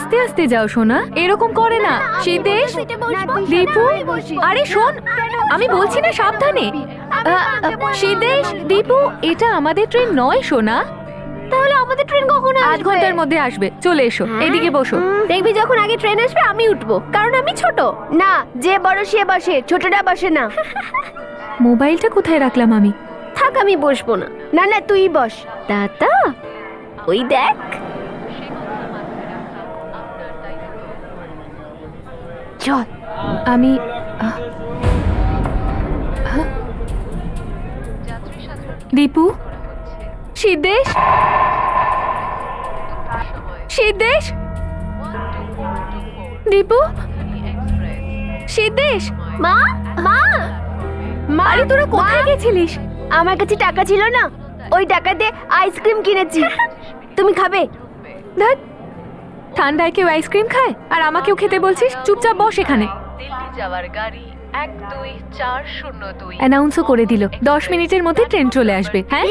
আস্তে আস্তে যাও সোনা, এরকম করে না। সিদ্ধেশ, দীপু, আরে শোন, আমি বলছি না সাবধানে। সিদ্ধেশ, দীপু, এটা আমাদের ট্রেন নয় সোনা। তাহলে আমাদের ট্রেন কখন আসবে? 8 ঘন্টার মধ্যে আসবে। চলে এসো, এদিকে বসো। দেখবি যখন আগে ট্রেন আসবে আমি উঠবো, কারণ আমি ছোট। না, যে বড় সে বসে, ছোটটা বসে না। মোবাইলটা কোথায় রাখলাম আমি? থাক, আমি বসবো না। না না, তুই বস। দাদা, ওই দেখ। চল। আমি দীপু, সিদ্ধেশ, সিদ্ধেশ, দীপু, সিদ্ধেশ। মা, মা, মা, আরে তোরা কোথায় গেছিলিস? আমার কাছে টাকা ছিল না, ওই টাকাতে আইসক্রিম কিনেছি। তুমি খাবে? ধ্যাৎ, ঠান্ডায় কেউ আইসক্রিম খায় আর আমাকেও খেতে বলছিস? চুপচাপ বস এখানে। দিল্লি যাওয়ার গাড়ি 12402। অ্যানাউন্সও করে দিল 10 মিনিটের মধ্যে ট্রেন চলে আসবে। হ্যাঁ,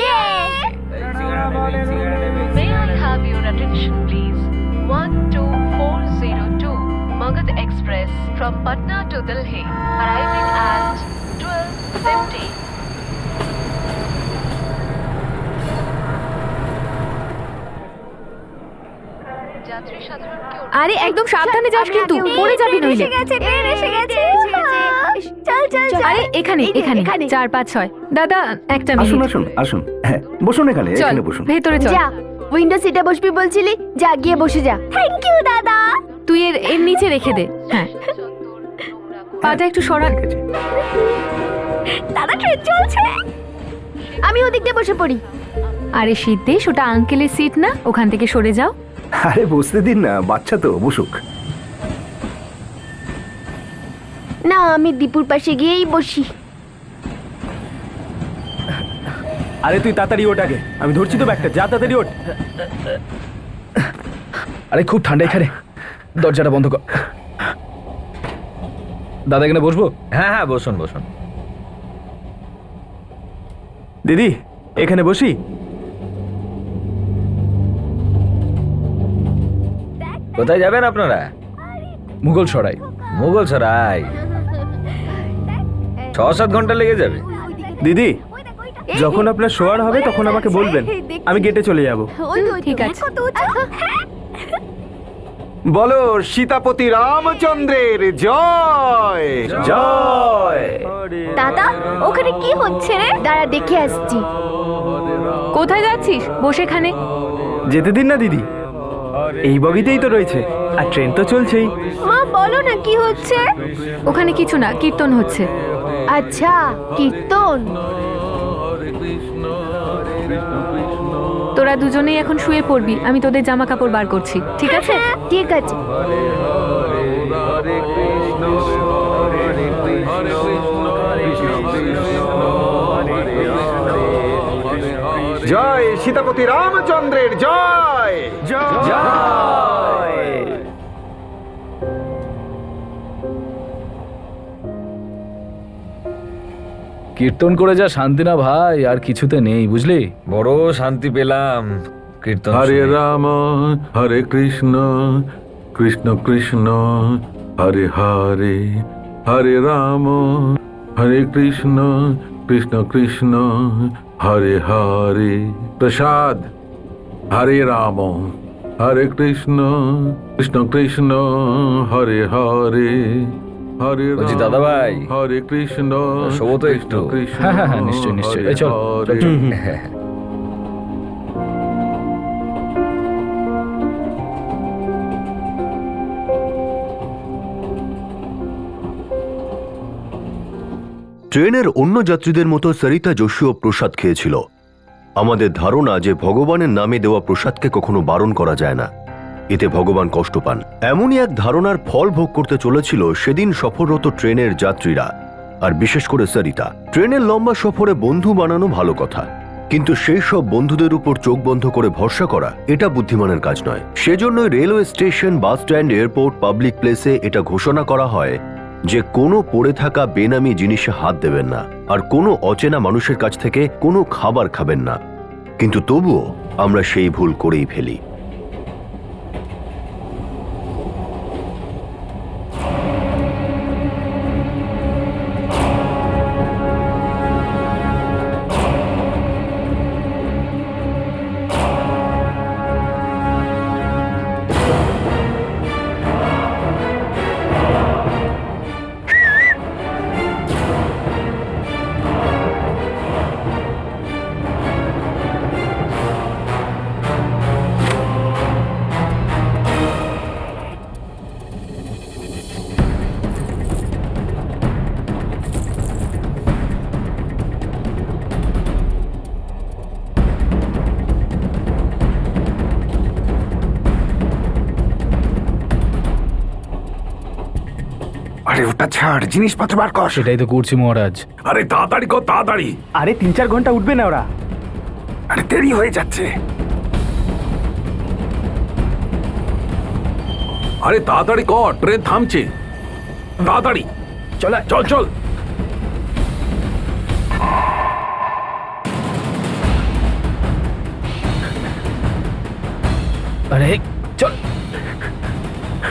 May I have your attention please? 12402 Magad Express from Patna to Delhi, arriving at 12:50. যাত্রী সাধারণকে আরে একদম সাবধানে যাস কিন্তু, পড়ে যাবি নইলে। ট্রেন এসে গেছে। চল চল চল। আরে এখানে এখানে 4, 5, 6। দাদা একটা আসুন মিনিট। আসুন আসুন, হ্যাঁ বসুন, এখানে চল এখানে বসুন। ভেতরে চল। যা, উইন্ডো সিটে বসবি বলছিলি, যা গিয়ে বসে যা। থ্যাংক ইউ দাদা। তুই এর নিচে রেখে দে। হ্যাঁ, পাটা একটু সরা। ঠিক আছে। দাদা, ট্রেন চলছে। আমি ওদিক দিয়ে বসে পড়ি। আরে সিদ্ধেশ, ওটা আঙ্কেলের সিট না, ওখান থেকে সরে যাও। আরে বসতে দিন না, বাচ্চা তো, বসুক। না, আমি দীপুর পাশে গিয়েই বসি। আরে তুই তাড়াতাড়ি ওঠ আগে, আমি ধরছি তো ব্যাগটা, যা তাড়াতাড়ি ওঠ। আরে খুব ঠান্ডা এখানে, দরজাটা বন্ধ কর। দাদা এখানে বসবো? হ্যাঁ হ্যাঁ, বসুন বসুন। দিদি এখানে বসি। কোথায় যাবেন আপনারা? মুঘল সরাই। মুঘল সরাই 6-7 ঘন্টা লেগে যাবে। দিদি যখন আপনার শোয়ার হবে তখন আমাকে বলবেন, আমি গেটে চলে যাব। ঠিক আছে। বলো সীতাপতি রামচন্দ্রের জয় জয়। দাদা, ওখানে কি হচ্ছে রে? দাঁড়া, দেখে আসছি। কোথায় যাচ্ছিস? বসে এখানে। যেতে দিন না দিদি, এই বগিতেই তো রয়েছে, আর ট্রেন তো চলছেই। মা, বলো না কি হচ্ছে? ওখানে কিছু না, কীর্তন হচ্ছে। আচ্ছা, কীর্তন। তোরা দুজনেই এখন শুয়ে পড়বি, আমি তোদের জামা কাপড় বার করছি, ঠিক আছে? ঠিক আছে। জয় সীতাপতি রামচন্দ্রের জয় জয়। কীর্তন করে যা শান্তি না ভাই, আর কিছুতে নেই, বুঝলি? বড় শান্তি পেলাম কীর্তন হরে শুনে। রাম হরে কৃষ্ণ কৃষ্ণ কৃষ্ণ হরে হরে, হরে রাম হরে কৃষ্ণ কৃষ্ণ কৃষ্ণ হরে হরে। প্রসাদ। হরে রাম হরে কৃষ্ণ কৃষ্ণ কৃষ্ণ হরে হরে, হরে বলছি রাম দাদা ভাই, হরে কৃষ্ণ শোবো তো কৃষ্ণ একটু? কৃষ্ণ হ্যাঁ, হ্যাঁ, হ্যাঁ, নিশ্চয়ই, নিশ্চয়ই। হরে এই চল, চল, হরে। চল। ট্রেনের অন্য যাত্রীদের মতো সরিতা যোশীও প্রসাদ খেয়েছিল। আমাদের ধারণা যে ভগবানের নামে দেওয়া প্রসাদকে কখনো বারণ করা যায় না, এতে ভগবান কষ্ট পান। এমনই এক ধারণার ফল ভোগ করতে চলেছিল সেদিন সফররত ট্রেনের যাত্রীরা, আর বিশেষ করে সরিতা। ট্রেনের লম্বা সফরে বন্ধু বানানো ভালো কথা, কিন্তু সেই সব বন্ধুদের উপর চোখ বন্ধ করে ভরসা করা এটা বুদ্ধিমানের কাজ নয়। সেজন্যই railway station, bus stand, airport, public প্লেসে এটা ঘোষণা করা হয় যে কোনো পড়ে থাকা বেনামি জিনিসে হাত দেবেন না, আর কোনো অচেনা মানুষের কাছ থেকে কোনো খাবার খাবেন না। কিন্তু তবুও আমরা সেই ভুল করেই ফেলি। আরে ওটা ছাড়, জিনিসপত্র বার কর। সেটাই তো করছি মহারাজ। আরে তাড়াতাড়ি কর, তাড়াতাড়ি। আরে 3-4 ঘন্টা উঠবে না ওরা। আরে দেরি হয়ে যাচ্ছে। আরে তাড়াতাড়ি কর, ট্রেন থামছে। তাড়াতাড়ি চল চল চল। আরে চল,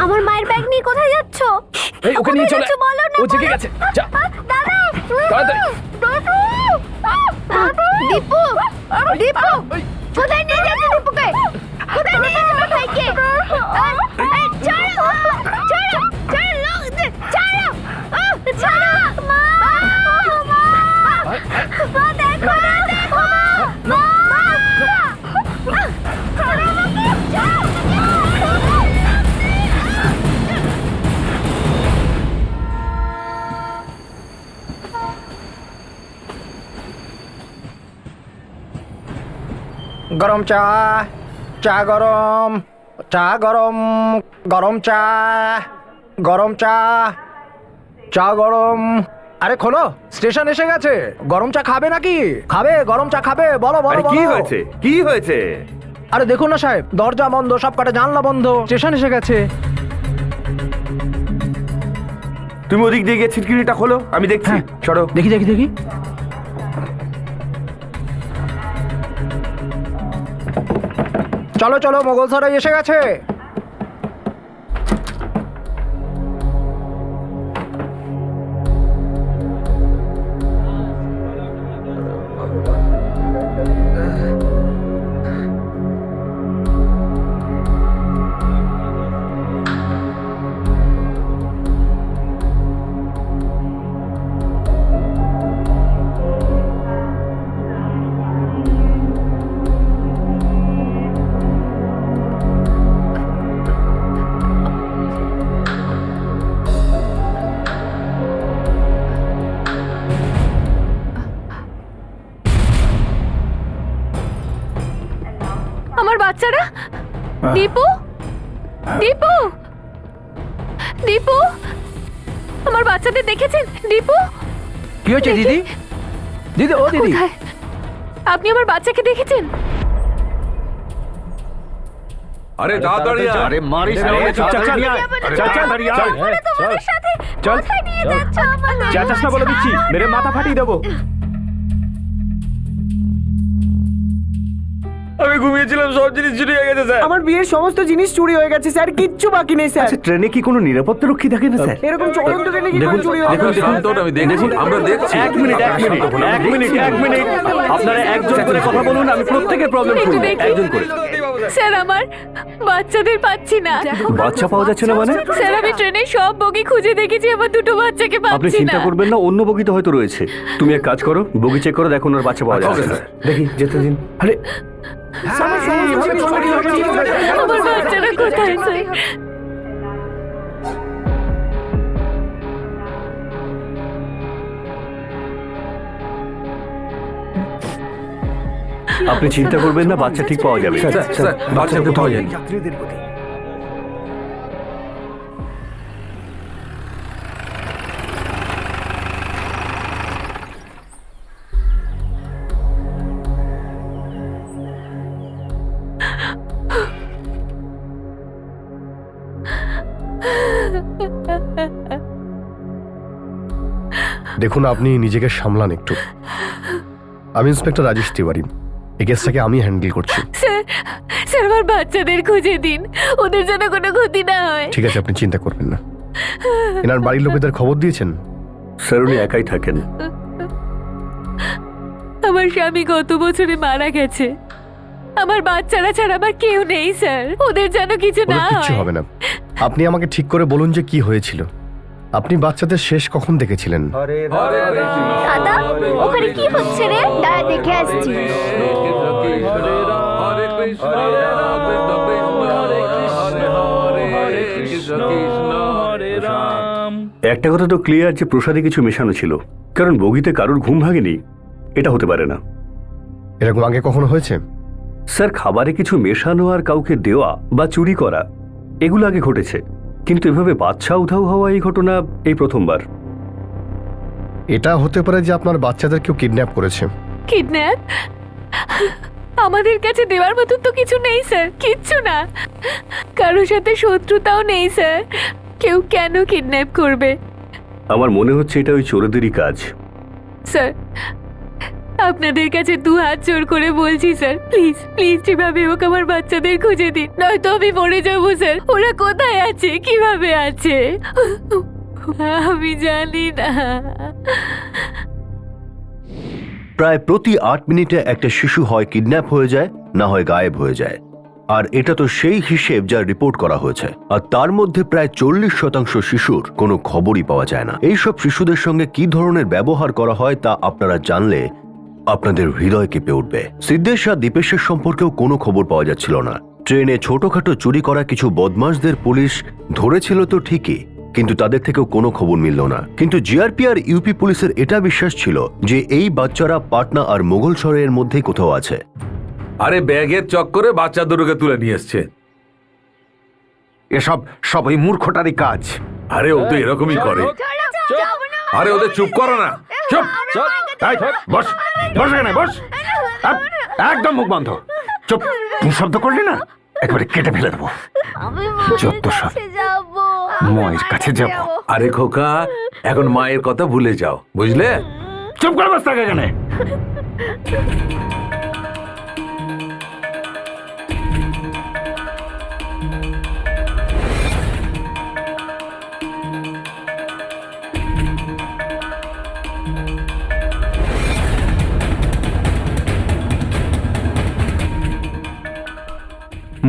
আমার মায়ের ব্যাগ নিয়ে কোথায় যাচ্ছ? এই ওকে নিয়ে চলে। যাচ্ছ বলো না, ও জেগে বলো। গেছে, যা। দাদা, তাড়াতাড়ি। দীপু, দীপু, কোথায় নিয়ে যাচ্ছ দীপুকে? কোথায় নিয়ে যাচ্ছ আমার ভাইকে? এই, ছাড়ো, ছাড়ো, ছাড়ো, লোক, ছাড়ো, ছাড়ো, মা, মা, মা, দেখো না, দেখো না, মা, ছাড়ো আমাকে, ছাড়ো। গরম চা, চা গরম, চা গরম, গরম চা, গরম চা, চা গরম। আরে খোলো, স্টেশন এসে গেছে। গরম চা খাবে নাকি? খাবে, গরম চা খাবে? বলো বলো আরে কি বলো। হয়েছে, কি হয়েছে? আরে দেখুন না সাহেব, দরজা বন্ধ, সব কটা জানলা বন্ধ, স্টেশন এসে গেছে। তুমি ওদিক দিয়ে গিয়ে ছিটকিনিটা খোলো, আমি দেখছি। হ্যাঁ। চলো। দেখি দেখি দেখি। চলো চলো, মোগল সরাই এসে গেছে। আমার বাচ্চারা, দীপু, দীপু, দীপু, আমার বাচ্চাদের দেখেছেন? দীপু, কি হয়েছে দিদি? দিদি, ও দিদি। কোথায়? আপনি আমার বাচ্চাকে দেখেছেন? আরে তাড়াতাড়ি আয়। আরে মারিস না, আরে, ওকে, চল, চল, তাড়াতাড়ি চল। আয়। আরে, চল, চল, তাড়াতাড়ি চল। আয়। তোমাদের সাথে চল, কোথায় নিয়ে চল। যাচ্ছ আমাকে? চেঁচাস না বলে দিচ্ছি, মেরে মাথা ফাটিয়ে দেবো। আমি ঘুমিয়েছিলাম, সব জিনিস চুরি হয়ে গেছে স্যার। আমার বিয়ের সমস্ত জিনিস চুরি হয়ে গেছে স্যার, কিচ্ছু বাকি নেই স্যার। আচ্ছা, ট্রেনে কি কোনো নিরাপত্তা রক্ষী থাকে না স্যার? এরকম চলন্ত ট্রেনে কি করে চুরি হয়? দেখুন শান্ত হন, আমি দেখছি, আমরা দেখছি। এক মিনিট। আপনারা একজন করে কথা বলুন, আমি প্রত্যেকের প্রবলেম একটু শুনবো, দেখি। একজন করে। স্যার, আমার বাচ্চাদের পাচ্ছি না। বাচ্চা পাওয়া যাচ্ছে না মানে? স্যার, আমি ট্রেনের সব বগি খুঁজে দেখেছি, আমার দুটো বাচ্চাকে আপনি পাচ্ছি চিন্তা না। করবেন না, অন্য বগিতে হয়তো রয়েছে। তুমি এক কাজ করো, বগি চেক করো, দেখো ওনার বাচ্চা পাওয়া যাচ্ছে Okay, না। sir. দেখি, যেতে দিন। আরে আমার বাচ্চারা কোথায় স্যার? আপনি চিন্তা করবেন না, বাচ্চা ঠিক পাওয়া যাবে। স্যার, বাচ্চা কোথাও যায়নি। যাত্রীদের প্রতি। দেখুন, আপনি নিজেকে সামলান একটু। আমি ইন্সপেক্টর রাজেশ তিওয়ারি, এই কেসটাকে আমি হ্যান্ডেল করছি। স্যার, স্যার, আমার বাচ্চাদের খুঁজে দিন, ওদের যেন কোনো ক্ষতি না হয়। ঠিক আছে, আপনি চিন্তা করবেন না। এনার বাড়ির লোকেদের খবর দিয়েছেন? স্যার, উনি একাই থাকেন। আমার স্বামী গত বছরে মারা গেছে। আমার বাচ্চারা ছাড়া আমার কেউ নেই স্যার, ওদের যেন কিছু ওদের না কিচ্ছু হয়। হবে না। আপনি আমাকে ঠিক করে বলুন যে কি হয়েছিল। আপনি বাচ্চাদের শেষ কখন দেখেছিলেন? দাদা, ওখানে কি হচ্ছে রে? দাঁড়া, দেখে আসছি। একটা কথা তো ক্লিয়ার যে প্রসাদে কিছু মেশানো ছিল, কারণ বগিতে কারোর ঘুম ভাঙেনি, এটা হতে পারে না। এরকম আগে কখনো হয়েছে? স্যার, খাবারে কিছু মেশানো আর কাউকে দেওয়া বা চুরি করা, এগুলো আগে ঘটেছে, কিন্তু এভাবে বাচ্চা উধাও হওয়া এই ঘটনা এই প্রথমবার। এটা হতে পারে যে আপনার বাচ্চাদের কেউ কিডন্যাপ করেছে। কিডন্যাপ? আমাদের কাছে দেওয়ার মতন তো কিছু নেই স্যার, কিচ্ছু না। কারোর সাথে শত্রুতাও নেই স্যার। কেউ কেন কিডন্যাপ করবে? আমার মনে হচ্ছে এটা ওই চোরেদেরই কাজ। স্যার, আপনাদের কাছে 2 হাত জোর করে বলছি স্যার, প্লিজ প্লিজ যেভাবে হোক আমার বাচ্চাদের খুঁজে দিন, নয়তো আমি মরে যাবো স্যার। ওরা কোথায় আছে, কিভাবে আছে আমি জানি না। প্রায় প্রতি 8 মিনিটে একটা শিশু হয় কিডন্যাপ হয়ে যায়, না হয় গায়েব হয়ে যায়। আর এটা তো সেই হিসেব যা রিপোর্ট করা হয়েছে। আর তার মধ্যে প্রায় 40% শিশুর কোনো খবরই পাওয়া যায় না। এইসব শিশুদের সঙ্গে কি ধরনের ব্যবহার করা হয় তা আপনারা জানলে আপনাদের হৃদয় কেঁপে উঠবে। সিদ্ধেশ আর দীপেশের সম্পর্কেও কোনো খবর পাওয়া যাচ্ছিল না। ট্রেনে ছোটখাটো চুরি করা কিছু বদমাশদের পুলিশ ধরেছিল তো ঠিকই, কিন্তু তাদের থেকেও কোনো খবর মিলল না। কিন্তু জিআরপি আর ইউপি পুলিশের এটা বিশ্বাস ছিল যে এই বাচ্চারা পাটনা আর মোগলসরাইয়ের মধ্যেই কোথাও আছে। আরে ব্যাগের চক্করে বাচ্চা দুটোকে তুলে নিয়ে এসছে। এসব সবই মূর্খটারই কাজ। আরে ও তো এরকমই করে। আরে ওদের চুপ করো না, চুপ। এই, বস বস এখানে বস। একদম মুখ বন্ধ, চুপ। তুমি শব্দ করলে না একবারে কেটে ফেলে দেবো। যত সব মায়ের কাছে যাব। আরে খোকা, এখন মায়ের কথা ভুলে যাও, বুঝলে? চুপ করে বস থাকে এখানে।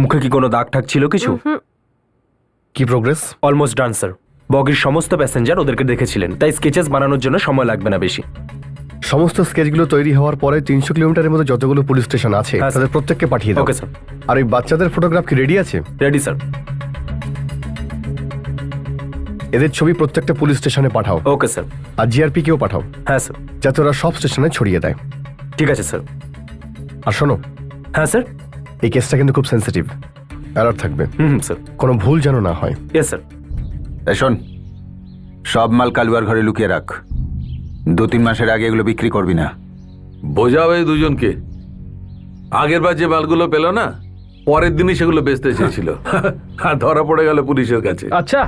মুখে কি কোনো দাগ ঠাক ছিল কিছু? কি প্রোগ্রেস? Almost done sir. বগির সমস্ত প্যাসেঞ্জার ওদেরকে দেখেছিলেন, তাই স্কেচেস বানানোর জন্য সময় লাগবে না বেশি। সমস্ত স্কেচগুলো তৈরি হওয়ার পরে 300 কিলোমিটারের মধ্যে যতগুলো পুলিশ স্টেশন আছে হ্যাঁ, তাদের প্রত্যেককে পাঠিয়ে দাও। Okay sir. আর ওই বাচ্চাদের ফটোগ্রাফ কি রেডি আছে? Ready sir. এদের ছবি প্রত্যেকটা পুলিশ স্টেশনে পাঠাও। Okay sir. আর জিআরপি কেও পাঠাও, হ্যাঁ স্যার। যাতে ওরা সব স্টেশনে ছড়িয়ে দেয়। ঠিক আছে স্যার। আর শোনো, হ্যাঁ স্যার। এই কেসটা কিন্তু খুব সেন্সিটিভ, অ্যালার্ট থাকবে। স্যার। কোনো ভুল যেন না হয়। Yes sir. শোন, সব মাল কালুয়ার ঘরে লুকিয়ে রাখ। 2-3 মাসের আগে এগুলো বিক্রি করবি না। বোঝাও এই দুজনকে। আগের বার যে মালগুলো পেল না, পরের দিনই সেগুলো বেচতে চেয়েছিল আর ধরা পড়ে গেল পুলিশের কাছে। আচ্ছা,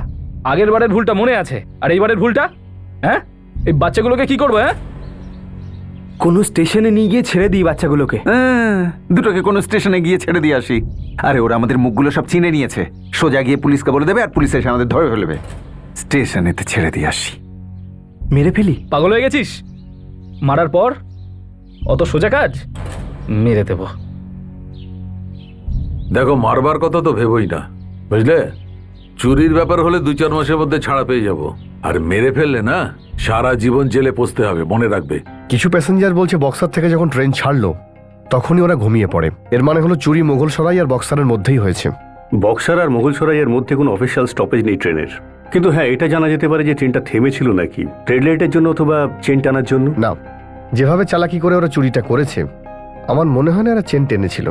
আগের বারের ভুলটা মনে আছে, আর এইবারের ভুলটা? হ্যাঁ, এই বাচ্চাগুলোকে কি করবো? হ্যাঁ, কোনো স্টেশনে নিয়ে গিয়ে ছেড়ে দিই বাচ্চাগুলোকে। দুটোকে কোনো স্টেশনে গিয়ে ছেড়ে দিয়ে আসি। আরে ওরা আমাদের মুখগুলো সব চিনে নিয়েছে। সোজা গিয়ে পুলিশকে বলে দেবে, আর পুলিশ এসে আমাদের ধরে ফেলবে। স্টেশনেতে ছেড়ে দিয়ে আসি। মেরে ফেলি? পাগল হয়ে গেছিস? মারার পর অত সোজা কাজ? মেরে দেব। দেখো, মারবার কথা তো ভেবই না, বুঝলে? চুরির ব্যাপার হলে 2-4 মাসের মধ্যে ছাড়া পেয়ে যাব। আর মেরে ফেললে না, সারা জীবন জেলে পচতে হবে, মনে রাখবে। কিছু প্যাসেঞ্জার বলছে বক্সার থেকে যখন ট্রেন ছাড়লো তখনই ওরা ঘুমিয়ে পড়ে। এর মানে হলো চুরি মোগলসরাই আর বক্সারের মধ্যেই হয়েছে। বক্সার আর মোগলসরাইয়ের মধ্যে কোনো অফিসিয়াল স্টপেজ নেই ট্রেনের। কিন্তু হ্যাঁ, এটা জানা যেতে পারে যে ট্রেনটা থেমেছিল নাকি রেড লাইটের জন্য অথবা চেন টানার জন্য। না, যেভাবে চালাকি করে ওরা চুরিটা করেছে আমার মনে হয় না এরা চেন টেনেছিল,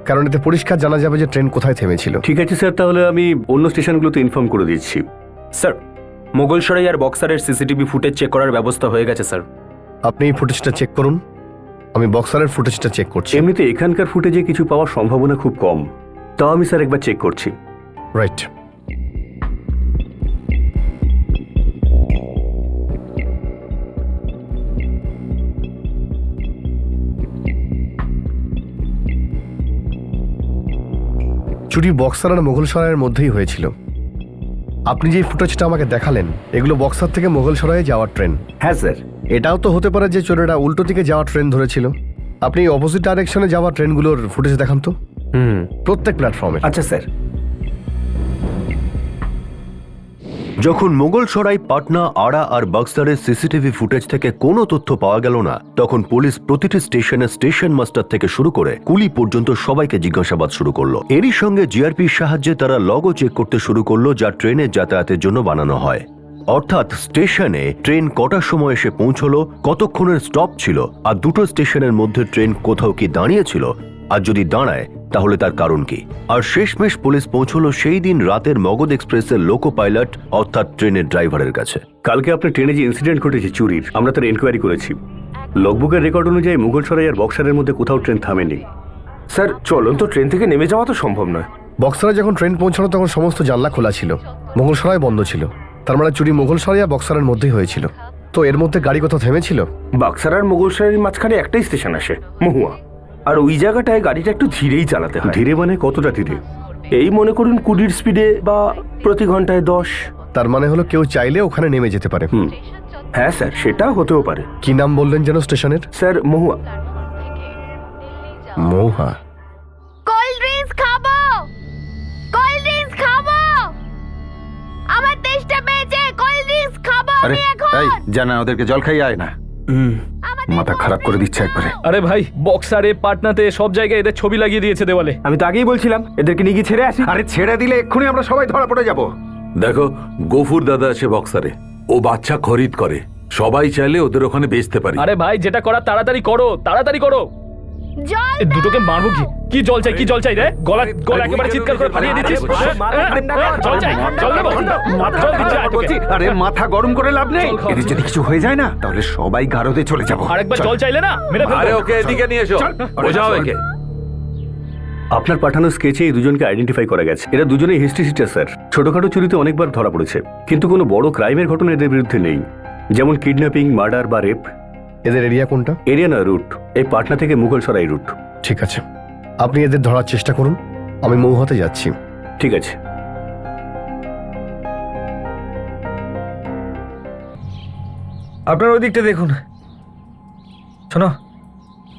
কারণ এতে পরিষ্কার জানা যাবে যে ট্রেন কোথায় থেমেছিল। ঠিক আছে স্যার, তাহলে আমি অন্য স্টেশনগুলোতে ইনফর্ম করে দিচ্ছি। স্যার, মোগলসরাই আর বক্সারের সিসিটিভি ফুটেজ চেক করার ব্যবস্থা হয়ে গেছে স্যার। আপনি এই ফুটেজটা চেক করুন, আমি বক্সারের ফুটেজটা চেক করছি। এমনিতে এখানকার ফুটেজে কিছু পাওয়ার সম্ভাবনা খুব কম, তাও আমি স্যার একবার চেক করছি। রাইট। চুরি বক্সার আর মোগলসরাইয়ের মধ্যেই হয়েছিল। আপনি যে ফুটেজটা আমাকে দেখালেন, এগুলো বক্সার থেকে মোগলসরাইয়ে যাওয়ার ট্রেন। হ্যাঁ স্যার। এটাও তো হতে পারে যে চোরেরা উল্টো দিকে যাওয়ার ট্রেন ধরেছিল। আপনি অপোজিট ডাইরেকশনে যাওয়া ট্রেনগুলোর ফুটেজ দেখান তো, প্রত্যেক প্ল্যাটফর্মে। আচ্ছা স্যার। যখন মোগলসরাই, পাটনা, আড়া আর বক্সারের সিসিটিভি ফুটেজ থেকে কোনো তথ্য পাওয়া গেল না, তখন পুলিশ প্রতিটি স্টেশনে স্টেশন মাস্টার থেকে শুরু করে কুলি পর্যন্ত সবাইকে জিজ্ঞাসাবাদ শুরু করলো। এরই সঙ্গে জিআরপির সাহায্যে তারা লগও চেক করতে শুরু করলো, যা ট্রেনের যাতায়াতের জন্য বানানো হয়। অর্থাৎ স্টেশনে ট্রেন কটার সময় এসে পৌঁছলো, কতক্ষণের স্টপ ছিল, আর দুটো স্টেশনের মধ্যে ট্রেন কোথাও কি দাঁড়িয়েছিল, আর যদি দাঁড়ায় তাহলে তার কারণ কি? আর শেষমেশ পুলিশ পৌঁছলো সেই দিন রাতের মগধ এক্সপ্রেসের লোকো পাইলট অর্থাৎ ট্রেনের ড্রাইভারের কাছে। কালকে আপনার ট্রেনে যে ইনসিডেন্ট ঘটেছে চুরির, আমরা তার এনকোয়ারি করেছি। লগবুকের রেকর্ড অনুযায়ী মুঘলসরাই আর বক্সারের মধ্যে কোথাও ট্রেন থামেনি। স্যার চলন্ত ট্রেন থেকে নেমে যাওয়া তো সম্ভব নয়। বক্সারে যখন ট্রেন পৌঁছানো তখন সমস্ত জানলা খোলা ছিল, মোগলসরাই বন্ধ ছিল। তার মানে চুরি মোগলসরাই আর বক্সারের মধ্যেই হয়েছিল। তো এর মধ্যে গাড়ি কোথাও থেমেছিল? বাক্সার আর মুঘলসরাইয়ের মাঝখানে একটাই স্টেশন আসে, মহুয়া। আর ওই জায়গাটায় গাড়িটা একটু ধীরেই চালাতে হয়। ধীরে মানে কতটা ধীরে? এই মনে করুন 20 স্পিডে বা প্রতি ঘন্টায় 10। তার মানে হলো কেউ চাইলে ওখানে নেমে যেতে পারে। হ্যাঁ স্যার, সেটা হতেও পারে। কি নাম বললেন যেন স্টেশনের? স্যার মহুয়া। মৌহা। কোল্ড ড্রিঙ্কস খাবো, কোল্ড ড্রিঙ্কস খাবো, আমার তেষ্টা পেয়েছে, কোল্ড ড্রিঙ্কস খাবো আরে আমি এখন। এই জানা ওদেরকে জল খাইয়ে আয় না, মাথা খারাপ করে দিচ্ছে একবারে। আরে ভাই, বক্সারে পাটনাতে সব জায়গায় এদের ছবি লাগিয়ে দিয়েছে দেওয়ালে। আমি তো আগেই বলছিলাম এদেরকে নিয়ে গিয়ে ছেড়ে আসি। আরে ছেড়ে দিলে এক্ষুনি আমরা সবাই ধরা পড়ে যাব। দেখো, গফুর দাদা আছে বক্সারে, ও বাচ্চা খরিদ করে, সবাই চাইলে ওদের ওখানে বেচতে পারি। আরে ভাই, যেটা করা তাড়াতাড়ি করো, তাড়াতাড়ি করো। জল এই দুটোকে মারবো কি? কি জল চাই? কি জল চাই রে? গলা গলা একেবারে চিৎকার করে ফাটিয়ে দিচ্ছিস। জল চাই, জল দেবো। জল দিচ্ছি আয় তোকে। আরে মাথা গরম করে লাভ নেই, জল খাও। এদের যদি কিছু হয়ে যায় না তাহলে সবাই গারদে চলে যাব। আরেকবার জল চাইলে না মেরে ফেলবো। আরে ওকে এদিকে নিয়ে এসো, বোঝাও একে। আপনার পাঠানো স্কেচে এই দুজনকে আইডেন্টিফাই করা গেছে। এরা দুজনেই হিস্ট্রি সিটার স্যার। ছোটখাটো চুরিতে অনেকবার ধরা পড়েছে, কিন্তু কোনো বড় ক্রাইমের ঘটনা এদের বিরুদ্ধে নেই, যেমন কিডন্যাপিং, মার্ডার বা রেপ। এদের এরিয়া কোনটা? এরিয়া না, রুট। এই পাটনা থেকে মুঘলসরাই রুট। ঠিক আছে, আপনি এদের ধরার চেষ্টা করুন, আমি মৌহাতে যাচ্ছি। ঠিক আছে। আপনার ওই দিকটা দেখুন। শোনো,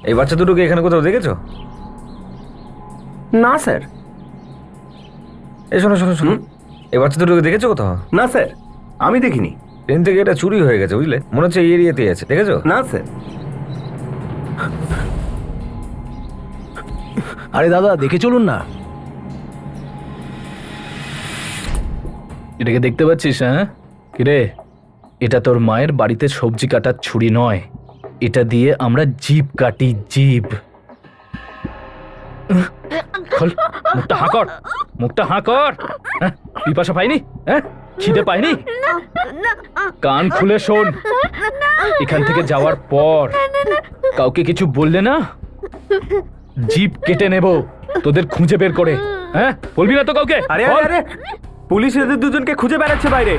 এই বাচ্চা দুটোকে এখানে কোথাও দেখেছো? না স্যার। এই শোনো শোনো শোনো, এই বাচ্চা দুটোকে দেখেছো কোথাও? না স্যার, আমি দেখিনি। ট্রেন থেকে এটা চুরি হয়ে গেছে, বুঝলে? মনে হচ্ছে এই এরিয়াতেই আছে। দেখেছো? না স্যার। আরে দাদা, দেখে চলুন না। এটাকে দেখতে পাচ্ছিস? হ্যাঁ কিরে, এটা তোর মায়ের বাড়িতে সবজি কাটার ছুরি নয়, এটা দিয়ে আমরা জিভ কাটি, জিভ। খোল, মুখটা হাঁ কর, মুখটা হাঁ কর। হ্যাঁ, পিপাসা পাইনি? হ্যাঁ, খিদে পাইনি? কান খুলে শোন, এখান থেকে যাওয়ার পর কাউকে কিছু বললে না জিভ কেটে নেব তোদের খুঁজে বের করে। হ্যাঁ, বলবি না তো কাউকে? আরে বল। আরে আরে, পুলিশ এদের দুজনকে খুঁজে বেড়াচ্ছে বাইরে।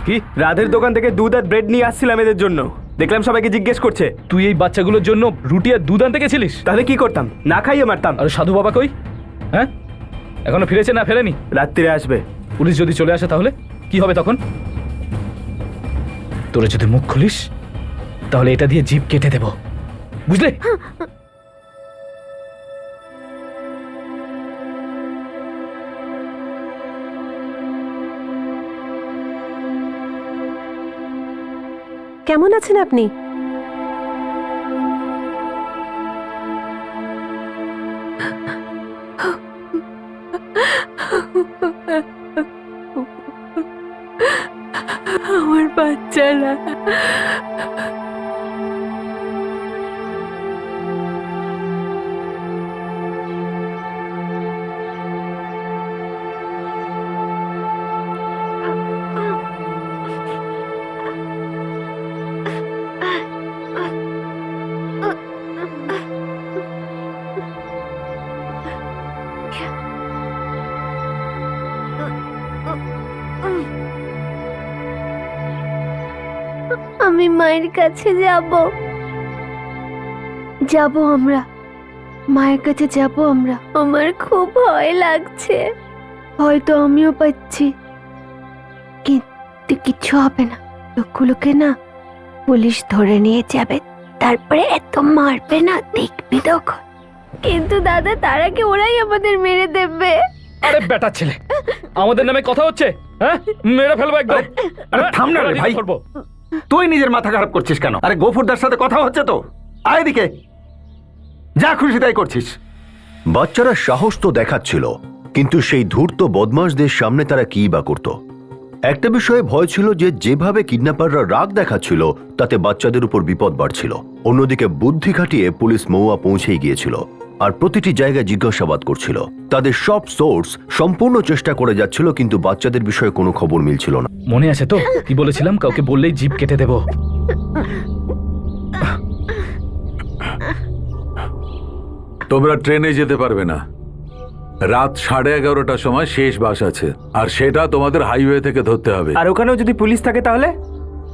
কি? রাধের দোকান থেকে দুধ আর ব্রেড নিয়ে আসছিলাম এদের জন্য, দেখলাম সবাইকে জিজ্ঞেস করছে। তুই এই বাচ্চাগুলোর জন্য রুটি আর দুধ আনতে গেছিলিস? তাহলে কি করতাম? না খাইয়ে মারতাম। আর সাধু বাবা কই? হ্যাঁ, এখনো ফিরেছে না ফেরেনি? রাত্রিরে আসবে। পুলিশ যদি চলে আসে তাহলে কি হবে তখন? তোরা যদি মুখ খুলিস তাহলে এটা দিয়ে জিভ কেটে দেব, বুঝলে? কেমন আছেন আপনি? আমার বাচ্চারা। আমি মায়ের কাছে যাব, আমরা মায়ের কাছে যাব আমরা। আমার খুব ভয় লাগছে, হয়তো আমিও পাচ্ছি, কিন্তু কিচ্ছু হবে না। লোকগুলোকে না পুলিশ ধরে নিয়ে যাবে, তারপরে এত মারবে না, দেখবি তখন। কিন্তু দাদা, তার আগে ওরাই আমাদের মেরে দেবে। আরে বেটা ছেলে, আমাদের নামে কথা হচ্ছে? হ্যাঁ, মেরে ফেলবো একদম। আরে থাম না রে ভাই, তুই নিজের মাথা খারাপ করছিস কেন? আরে গফুরদার সাথে কথা হচ্ছে তো, আয় এদিকে, যা খুশি তাই করছিস। বাচ্চারা সাহস তো দেখাচ্ছিল, কিন্তু সেই ধূর্ত বদমাশদের সামনে তারা কি বা করত? একটা বিষয়ে ভয় ছিল যে যেভাবে কিডন্যাপাররা রাগ দেখাচ্ছিল তাতে বাচ্চাদের উপর বিপদ বাড়ছিল। অন্যদিকে বুদ্ধি খাটিয়ে পুলিশ মৌয়া পৌঁছেই গিয়েছিল। আর প্রতিটি জায়গায় জিজ্ঞাসাবাদ করছিল। তাদের সব সোর্স সম্পূর্ণ চেষ্টা করে যাচ্ছিল, কিন্তু বাচ্চাদের বিষয়ে কোনো খবর মিলছিল না। মনে আছে তো কি বলেছিলাম, কাউকে বললেই জিভ কেটে দেব। তোমরা ট্রেনে যেতে পারবে না। রাত 11:30টার সময় শেষ বাস আছে, আর সেটা তোমাদের হাইওয়ে থেকে ধরতে হবে। আর ওখানেও যদি পুলিশ থাকে তাহলে?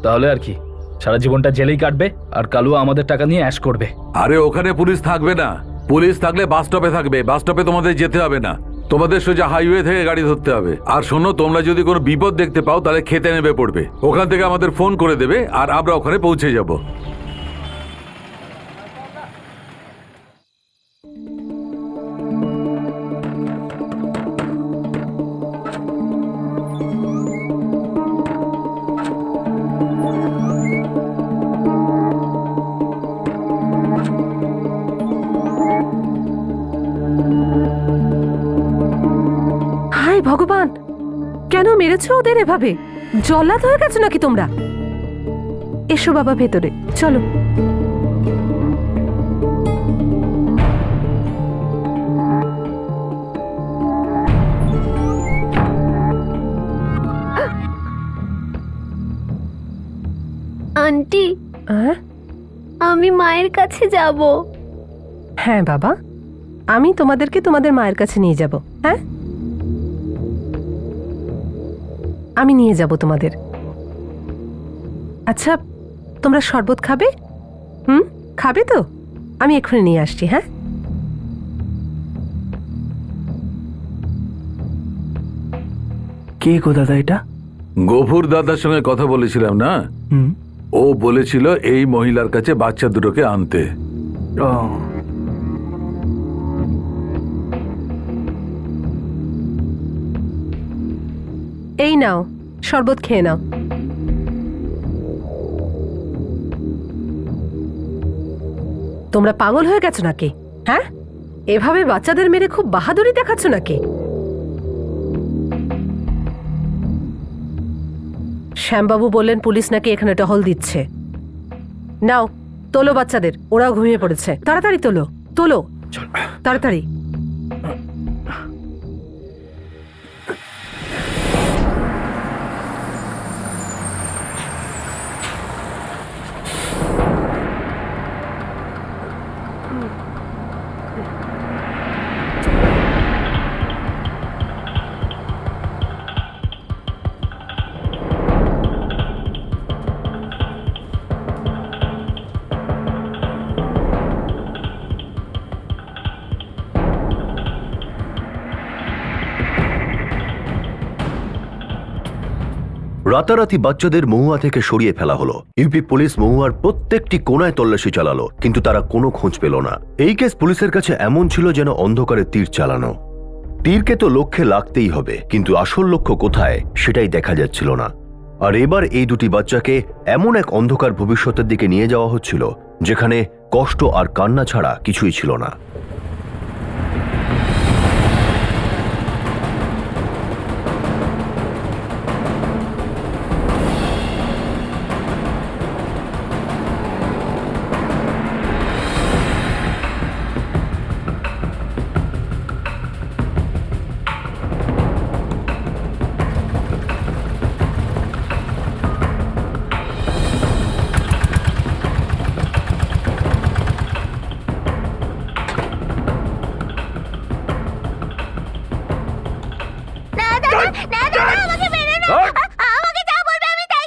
তাহলে আর কি, সারা জীবনটা জেলেই কাটবে আর কালুয়া আমাদের টাকা নিয়ে অ্যাশ করবে। আরে ওখানে পুলিশ থাকবে না, পুলিশ থাকলে বাস স্টপে থাকবে। বাস স্টপে তোমাদের যেতে হবে না, তোমাদের সোজা হাইওয়ে থেকে গাড়ি ধরতে হবে। আর শোনো, তোমরা যদি কোনো বিপদ দেখতে পাও তাহলে খেতে নেমে পড়বে। ওখান থেকে আমাদের ফোন করে দেবে আর আমরা ওখানে পৌঁছে যাব। হায় ভগবান, কেন মেরেছো ওদের এভাবে? জল্লাদ হয়ে গেছো নাকি তোমরা? এসো বাবা ভেতরে, চলো। আন্টি, আমি মায়ের কাছে যাব। হ্যাঁ বাবা, আমি তোমাদেরকে তোমাদের মায়ের কাছে নিয়ে যাব। হ্যাঁ, আমি নিয়ে যাব তোমাদের। আচ্ছা, তোমরা শরবত খাবে? খাবে তো? আমি এক্ষুনি নিয়ে আসছি। হ্যাঁ, কে গো দাদা এটা? গফুর দাদার সঙ্গে কথা বলেছিলাম না, ও বলেছিল এই মহিলার কাছে বাচ্চা দুটোকে আনতে। এই নাও, শরবত খেয়ে নাও। তোমরা পাগল হয়ে গেছো নাকি? হ্যাঁ, এভাবে বাচ্চাদের মেরে খুব বাহাদুরি দেখাচ্ছ নাকি? শ্যামবাবু বললেন পুলিশ নাকি এখানে টহল দিচ্ছে। নাও, তোলো বাচ্চাদের, ওরাও ঘুমিয়ে পড়েছে। তাড়াতাড়ি তোলো, তোলো, তাড়াতাড়ি। রাতারাতি বাচ্চাদের মহুয়া থেকে সরিয়ে ফেলা হলো। ইউপি পুলিশ মহুয়ার প্রত্যেকটি কোণায় তল্লাশি চালালো, কিন্তু তারা কোনো খোঁজ পেল না। এই কেস পুলিশের কাছে এমন ছিল যেন অন্ধকারে তীর চালানো। তীরকে তো লক্ষ্যে লাগতেই হবে, কিন্তু আসল লক্ষ্য কোথায় সেটাই দেখা যাচ্ছিল না। আর এবার এই দুটি বাচ্চাকে এমন এক অন্ধকার ভবিষ্যতের দিকে নিয়ে যাওয়া হচ্ছিল যেখানে কষ্ট আর কান্না ছাড়া কিছুই ছিল না।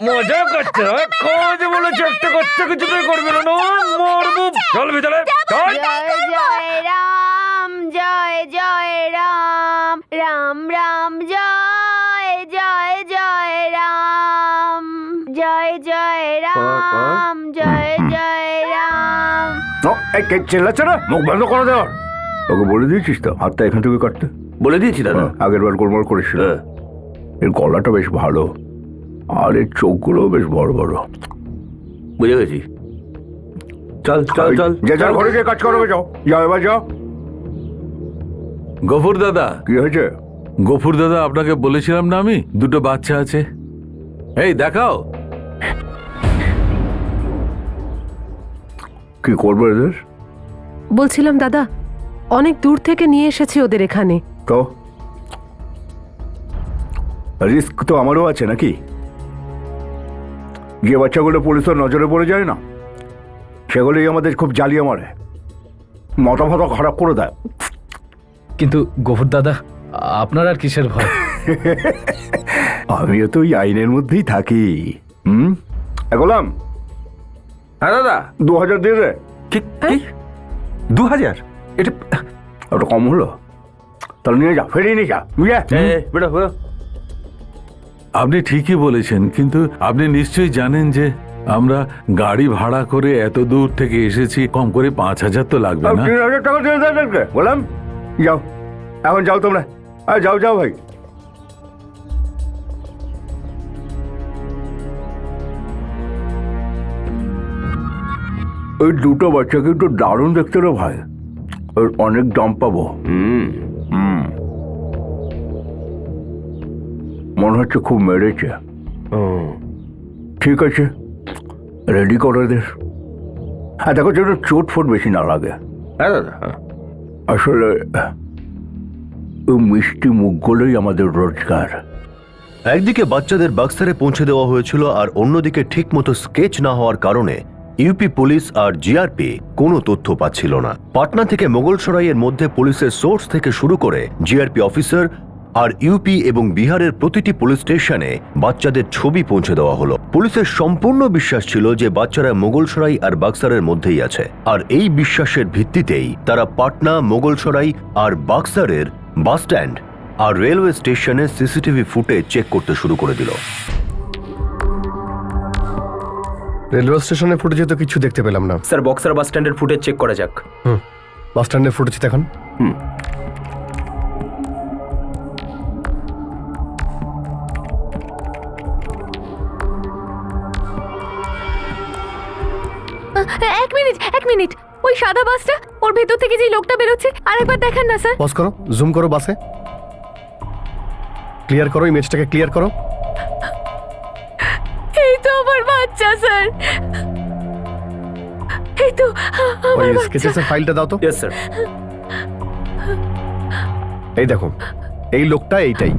মজা করছো? কাজ বলে চেষ্টা করতে কিছু তো করবে না, মরবো। চল ভিতরে, চল। জয় জয় রাম, জয় জয় রাম, রাম রাম জয় জয় জয় রাম, জয় জয় রাম, জয় জয় রাম। চেল্লাচ্ছে না, মুখ বন্ধ করে দেওয়ার। তোকে বলে দিয়েছিস তো হাতটা এখান থেকে কাটতে? বলে দিয়েছি দাদা, আগের বার গোলমাল করেছিল। এর গলাটা বেশ ভালো, আর এর চোখগুলো বেশ বড় বড়। বুঝে গেছি। চল চল চল, যে যার ঘরে গিয়ে কাজ করবে, যাও যাও, এবার যাও। গফুর দাদা, কি হয়েছে? গফুর দাদা, আপনাকে বলেছিলাম না আমি দুটো বাচ্চা আছে। এই দেখাও। কি করবে এদের? বলছিলাম দাদা, অনেক দূর থেকে নিয়ে এসেছি ওদের এখানে। তো রিস্ক তো আমারও আছে নাকি? যে বাচ্চাগুলো পুলিশের নজরে পড়ে যায় না, সেগুলোই আমাদের খুব জ্বালিয়ে মারে, মাথা ফাতা খারাপ করে দেয়। কিন্তু গফুর দাদা, আপনার আর কিসের ভয়? আমিও তো ওই আইনের মধ্যেই থাকি। গোলাম, হ্যাঁ দাদা, 2000 দিয়ে দে। কি 2000? এটা ওটা কম হলো? তাহলে নিয়ে যা, ফেরিয়ে নিয়ে যা। বেটা বেটা। আপনি ঠিকই বলেছেন, কিন্তু আপনি নিশ্চয়ই জানেন যে আমরা গাড়ি ভাড়া করে এত দূর থেকে এসেছি, কম করে 5000 তো লাগবে না? 3000 টাকা দিয়ে দে গোলাম। যাও, এখন যাও তোমরা। যাও যাও ভাই। ওই দুটো বাচ্চা কিন্তু দারুণ দেখতে রে ভাই, ওর অনেক দাম পাবো। মনে হচ্ছে খুব মেরেছে। ঠিক আছে, রেডি করে দে। দেখো যেন চোট ফোট বেশি না লাগে। হ্যাঁ দাদা। আসলে ওই মিষ্টি মুখগুলোই আমাদের রোজগার। একদিকে বাচ্চাদের বাক্সারে পৌঁছে দেওয়া হয়েছিল, আর অন্যদিকে ঠিকমতো স্কেচ না হওয়ার কারণে ইউপি পুলিশ আর জিআরপি কোনো তথ্য পাচ্ছিল না। পাটনা থেকে মোগলসরাইয়ের মধ্যে পুলিশের সোর্স থেকে শুরু করে জিআরপি অফিসার আর ইউপি এবং বিহারের প্রতিটি পুলিশ স্টেশনে বাচ্চাদের ছবি পৌঁছে দেওয়া হলো। পুলিশের সম্পূর্ণ বিশ্বাস ছিল যে বাচ্চারা মোগলসরাই আর বাক্সারের মধ্যেই আছে, আর এই বিশ্বাসের ভিত্তিতেই তারা পাটনা, মোগলসরাই আর বাক্সারের বাস স্ট্যান্ড আর রেলওয়ে স্টেশনে সিসিটিভি ফুটেজ চেক করতে শুরু করে দিল। রেলওয়ে স্টেশনের ফুটেজে তো কিছু দেখতে পেলাম না। স্যার, বক্সার বাস স্ট্যান্ডের ফুটেজ চেক করা যাক। বাস স্ট্যান্ডের ফুটেজ দেখান। এক মিনিট, ওই সাদা বাসটা, ওর ভেতর থেকে যে লোকটা বেরোচ্ছে, আরেকবার দেখান না স্যার। পজ করো, জুম করো বাসে, ক্লিয়ার করো, ইমেজটাকে ক্লিয়ার করো। এই তো আমার বাচ্চা স্যার, এই তো আমার ওই বাচ্চা। স্কেচেসের ফাইলটা দাও তো। Yes sir. এই দেখো, এই লোকটা এইটাই।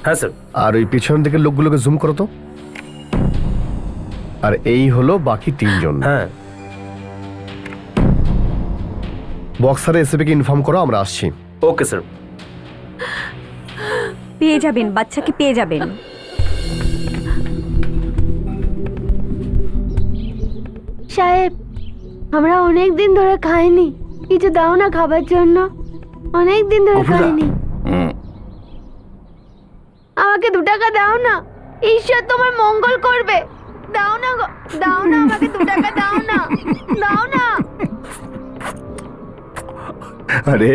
হ্যাঁ স্যার। আর ওই পিছনের দিকের লোকগুলোকে জুম করো তো। আর এই হলো বাকি 3 জন। হ্যাঁ। বক্সারে এসএপিকে ইনফর্ম করো, আমরা আসছি। Okay sir. পেয়ে যাবেন, বাচ্চাকে পেয়ে যাবেন। সাহেব, আমরা অনেক দিন ধরে খাইনি, কিছু দাও না খাবার জন্য। অনেক দিন ধরে খাইনি, আমাকে 2 টাকা দাও না, ঈশ্বর তোমার মঙ্গল করবে। দাও না গো, দাও না, আমাকে 2 টাকা দাও না, দাও না। আরে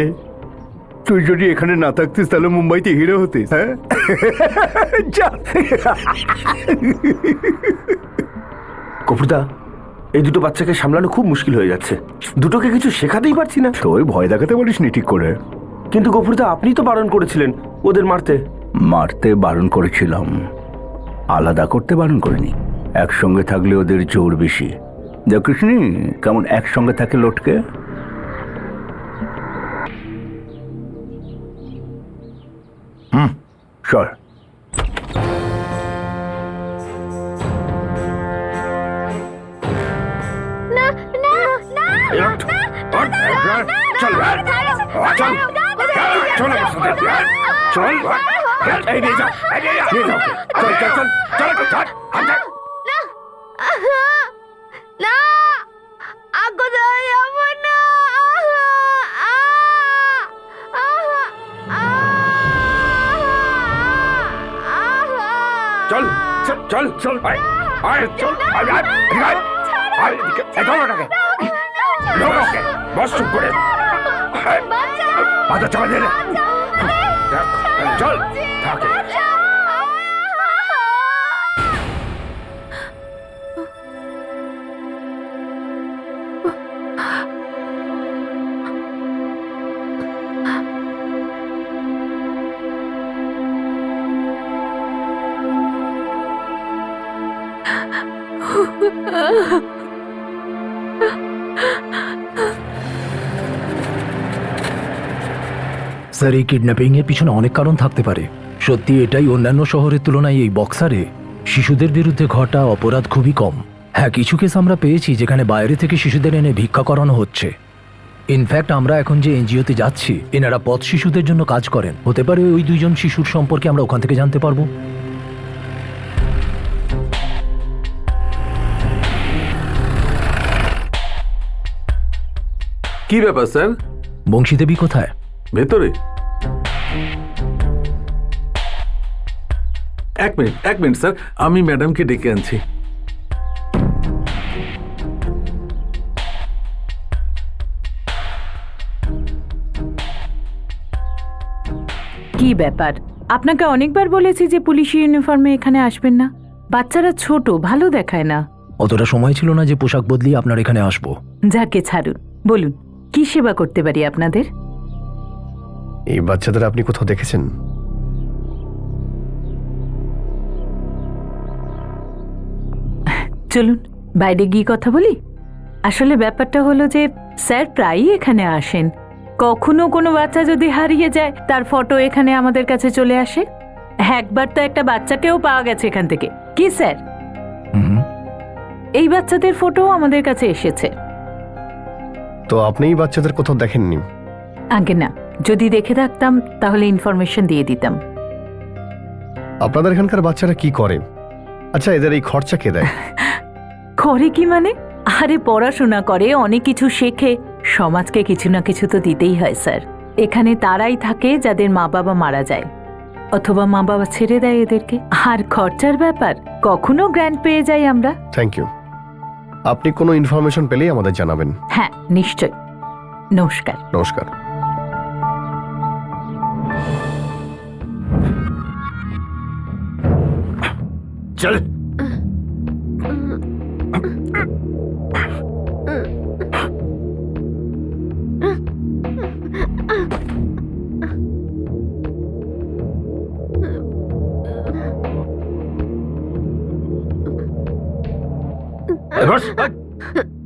তুই যদি এখানে না থাকতিস তাহলে মুম্বাইতে হিরো হতিস। হ্যাঁ, কপুরদা, এই দুটো বাচ্চাকে সামলানো খুব মুশকিল হয়ে যাচ্ছে। দুটোকে কিছু শেখাতেই পারছি না। তুই ভয় দেখাতে পারিস নি ঠিক করে। কিন্তু গফুরদা, আপনি তো বারণ করেছিলেন ওদের মারতে। মারতে বারণ করেছিলাম, আলাদা করতে বারণ করিনি। একসঙ্গে থাকলে ওদের জোর বেশি। দেখিস নি কেমন একসঙ্গে থাকে লটকে। চল। না না না, চল না, কোথায় যাবো না। চল চল চল, বস চুপ করে। মাথা চাপা দে, চল থাকে। স্যার এই কিডন্যাপিং এর পিছনে অনেক কারণ থাকতে পারে। সত্যি এটাই, অন্যান্য শহরের তুলনায় এই বক্সারে শিশুদের বিরুদ্ধে ঘটা অপরাধ খুবই কম। হ্যাঁ, কিছু কেস আমরা পেয়েছি যেখানে বাইরে থেকে শিশুদের এনে ভিক্ষা করানো হচ্ছে। ইনফ্যাক্ট আমরা এখন যে এনজিওতে যাচ্ছি, এনারা পথ শিশুদের জন্য কাজ করেন। হতে পারে ওই 2 জন শিশুর সম্পর্কে আমরা ওখান থেকে জানতে পারবো। কি ব্যাপার স্যার? বংশী দেবী কোথায়? ভেতরে। এক মিনিট স্যার, আমি ম্যাডামকে ডেকে আনছি। কি ব্যাপার? আপনাকে অনেকবার বলেছি যে পুলিশি ইউনিফর্মে এখানে আসবেন না। বাচ্চারা ছোট, ভালো দেখায় না। অতটা সময় ছিল না যে পোশাক বদলিয়ে আপনার এখানে আসবো। যাকে ছাড়ুন, বলুন কি সেবা করতে পারি আপনাদের? এই বাচ্চাদের আপনি কোথাও দেখেছেন? চলুন বাইরে গিয়ে কথা বলি। আসলে ব্যাপারটা হলো যে স্যার প্রায়ই এখানে আসেন। কখনো কোনো বাচ্চা যদি হারিয়ে যায়, তার ফটো এখানে আমাদের কাছে চলে আসে। একবার তো একটা বাচ্চাকেও পাওয়া গেছে এখান থেকে। কি স্যার? এই বাচ্চাদের ফটো আমাদের কাছে এসেছে। তো আপনি এই বাচ্চাদের কোথাও দেখেননি? আগে না, যদি দেখে থাকতাম তাহলে ইনফরমেশন দিয়ে দিতাম। আপনাদের এখানকার বাচ্চারা কি করে? আচ্ছা, এদের এই খরচা কে দেয়? করে কি মানে? আরে পড়াশোনা করে, অনেক কিছু শেখে, সমাজকে কিছু না কিছু তো দিতেই হয় স্যার। এখানে তারাই থাকে যাদের মা বাবা মারা যায়, অথবা মা বাবা ছেড়ে দেয় এদেরকে। আর খরচার ব্যাপার কখনো গ্র্যান্ট পেয়ে যাই আমরা। Thank you. আপনি কোনো ইনফরমেশন পেলেই আমাদের জানাবেন। হ্যাঁ নিশ্চয়। নমস্কার। নমস্কার। চল।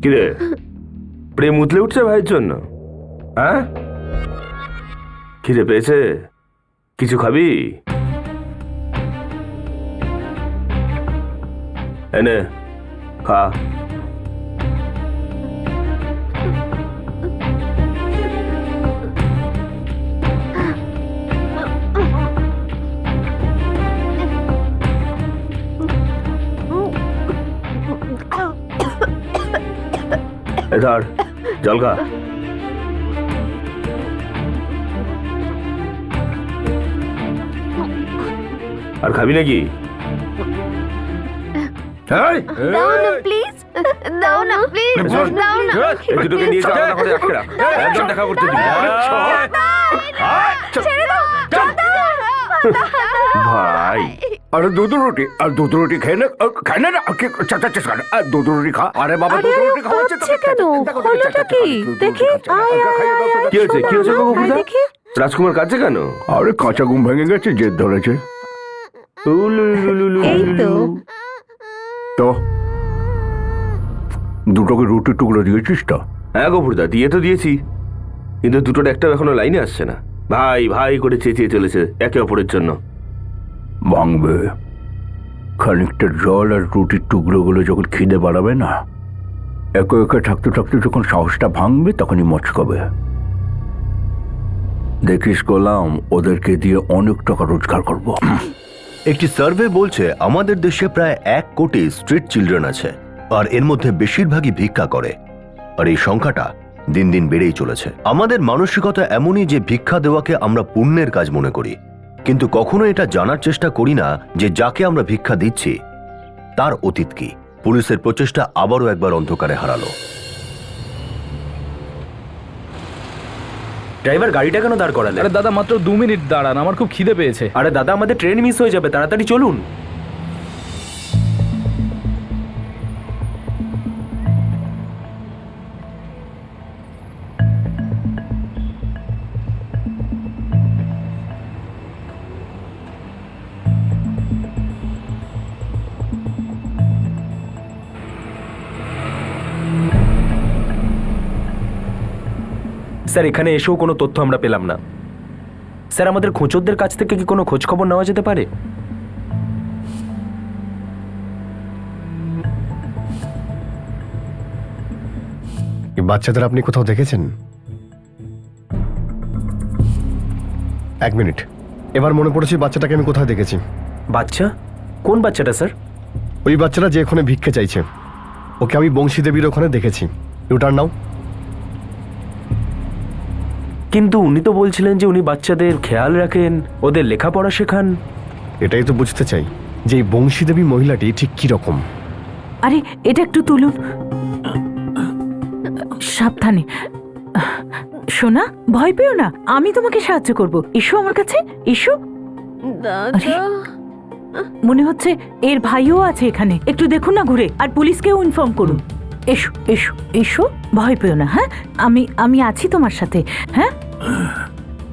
কিরে, প্রেম উতলে উঠছে ভাইয়ের জন্য? হ্যাঁ, খিদে পেয়েছে? কিছু খাবি? এনে খা। এধার জল খা। আর খাবি নাকি? দাও না প্লিজ, দাও না প্লিজ, দাও না। দুটোকে নিয়ে যাও, না করে আটকে রাখ। একদম দেখা করতে দিবি না। ছেড়ে দাও। ভাই, আরে দুধ রুটি, আর দুধ রুটি খেয়ে না, খায় না, চাচা চেষ্টা কর, আর দুধ রুটি খা। আরে বাবা, দুধ রুটি খাওয়াচ্ছে কেন? হলোটা কি? দেখি। কি হয়েছে? কি হয়েছে বাবু? রাজকুমার কাছে কেন? আরে কাঁচা ঘুম ভেঙে গেছে, জেদ ধরেছে। এই তো। তো দুটোকে রুটির টুকরো দিয়েছিস তো? হ্যাঁ গফুরদা, দিয়ে তো দিয়েছি, কিন্তু দুটোর একটা এখনো লাইনে আসছে না। ভাই ভাই করে চেঁচিয়ে চলেছে একে অপরের জন্য। ভাঙবে খানিকটা জল আর রুটির টুকরোগুলো যখন খিদে বাড়াবে না, একে একে থাকতে থাকতে যখন সাহসটা ভাঙবে, তখনই মচকাবে। দেখিস গোলাম, ওদেরকে দিয়ে অনেক টাকা রোজগার করব। একটি সার্ভে বলছে আমাদের দেশে প্রায় 1 কোটি স্ট্রিট চিলড্রেন আছে, আর এর মধ্যে বেশিরভাগই ভিক্ষা করে। আর এই সংখ্যাটা দিন দিন বেড়েই চলেছে। আমাদের মানসিকতা এমনই যে ভিক্ষা দেওয়াকে আমরা পুণ্যের কাজ মনে করি, কিন্তু কখনো এটা জানার চেষ্টা করি না যে যাকে আমরা ভিক্ষা দিচ্ছি তার অতীত কি। পুলিশের প্রচেষ্টা আবারও একবার অন্ধকারে হারালো। ড্রাইভার গাড়িটা কেন দাঁড় করালে? আরে দাদা, মাত্র 2 মিনিট দাঁড়ান, আমার খুব খিদে পেয়েছে। আরে দাদা, আমাদের ট্রেন মিস হয়ে যাবে, তাড়াতাড়ি চলুন। স্যার, এখানে এসেও কোনো তথ্য আমরা পেলাম না। স্যার আমাদের খোঁচরদের কাছ থেকে কি কোনো খোঁজ খবর নেওয়া যেতে পারে? এই বাচ্চাদের আপনি কোথাও দেখেছেন? এক মিনিট, এবার মনে পড়েছে বাচ্চাটাকে আমি কোথায় দেখেছি। বাচ্চা? কোন বাচ্চাটা স্যার? ওই বাচ্চাটা যে ওখানে ভিক্ষে চাইছে, ওকে আমি বংশী দেবীর ওখানে দেখেছি। ইউটার্ন নাও। কিন্তু উনি তো বলছিলেন যে উনি বাচ্চাদের খেয়াল রাখেন, ওদের লেখাপড়া শেখান। এটাই তো বুঝতে চাই যে এই বংশী দেবী মহিলাটি ঠিক কি রকম। আরে এটা একটু তুলুন, সাবধানে। সোনা, ভয় পেও না, আমি তোমাকে সাহায্য করব। এসো আমার কাছে, এসো। আরে, মনে হচ্ছে এর ভাইও আছে এখানে, একটু দেখুন না ঘুরে, আর পুলিশকেও ইনফর্ম করুন। এসো এসো এসো, ভয় পেও না। হ্যাঁ, আমি আছি তোমার সাথে। হ্যাঁ,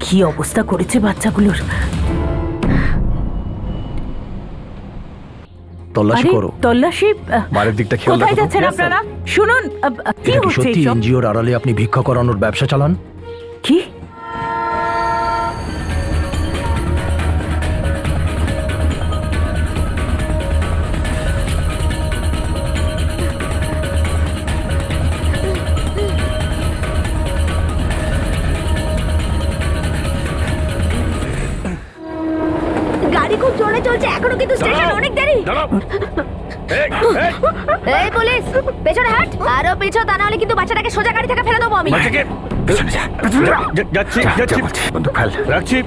কি অবস্থা করেছে বাচ্চাগুলোর। তল্লাশি আরে, করো। তল্লাশি? বাড়ির দিকটা খেয়াল কোথায় রাখো। যাচ্ছেন আপনারা? শুনুন, কি এটা কি হচ্ছে সত্যি এইসব? এনজিওর আড়ালে আপনি ভিক্ষা করানোর ব্যবসা চালান? কি? গাড়ি খুব জোরে চলছে, এখনো কিন্তু স্টেশন অনেক দেরি। এই পুলিশ, পেছনে হাট, আরো পিছু, তা নাহলে কিন্তু বাচ্চাটাকে সোজা গাড়ি থেকে ফেলে দেবো আমি। যাচ্ছি বন্দুক ফেল রাখছি।